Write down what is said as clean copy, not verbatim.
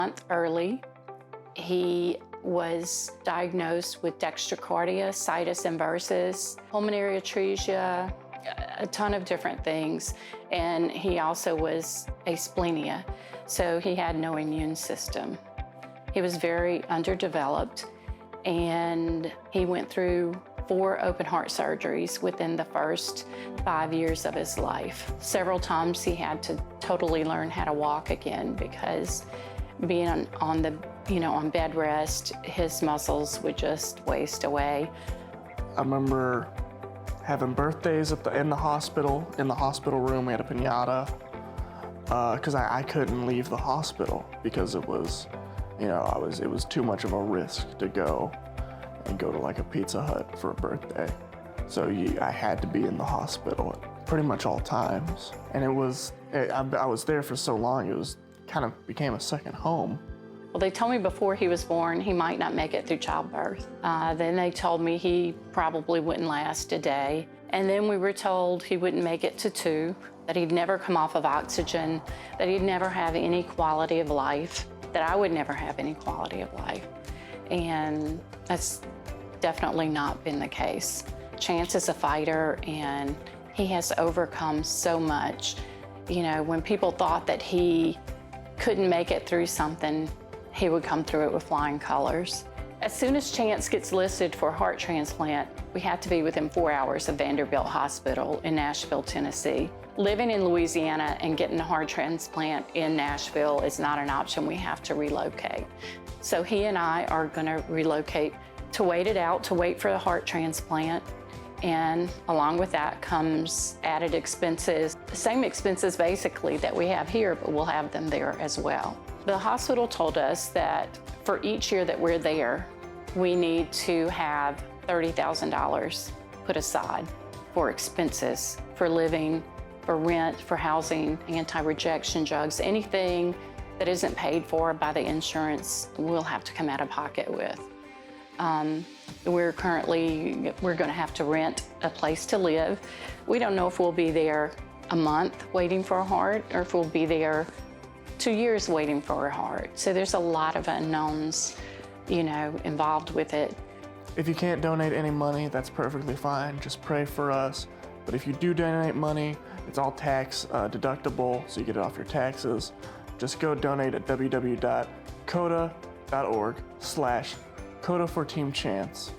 month early. He was diagnosed with dextrocardia, situs inversus, pulmonary atresia, a ton of different things. And he also was asplenia, so he had no immune system. He was very underdeveloped, and he went through 4 open heart surgeries within the first 5 years of his life. Several times he had to totally learn how to walk again because being on bed rest, his muscles would just waste away. I remember having birthdays in the hospital room. We had a piñata because I couldn't leave the hospital because it was too much of a risk to go to like a Pizza Hut for a birthday. So I had to be in the hospital at pretty much all times. And I was there for so long, it was kind of became a second home. Well, they told me before he was born he might not make it through childbirth. Then they told me he probably wouldn't last a day. And then we were told he wouldn't make it to 2, that he'd never come off of oxygen, that he'd never have any quality of life, that I would never have any quality of life. And that's definitely not been the case. Chance is a fighter, and he has overcome so much. You know, when people thought that he couldn't make it through something, he would come through it with flying colors. As soon as Chance gets listed for heart transplant, we have to be within 4 hours of Vanderbilt Hospital in Nashville, Tennessee. Living in Louisiana and getting a heart transplant in Nashville is not an option. We have to relocate. So he and I are gonna relocate to wait it out, to wait for the heart transplant. And along with that comes added expenses, the same expenses basically that we have here, but we'll have them there as well. The hospital told us that for each year that we're there, we need to have $30,000 put aside for expenses, for living, for rent, for housing, anti-rejection drugs, anything that isn't paid for by the insurance, we'll have to come out of pocket with. We're going to have to rent a place to live. We don't know if we'll be there a month waiting for a heart or if we'll be there 2 years waiting for a heart. So there's a lot of unknowns, involved with it. If you can't donate any money, that's perfectly fine. Just pray for us. But if you do donate money, it's all tax deductible, so you get it off your taxes. Just go donate at www.coda.org/Coda for Team Chance.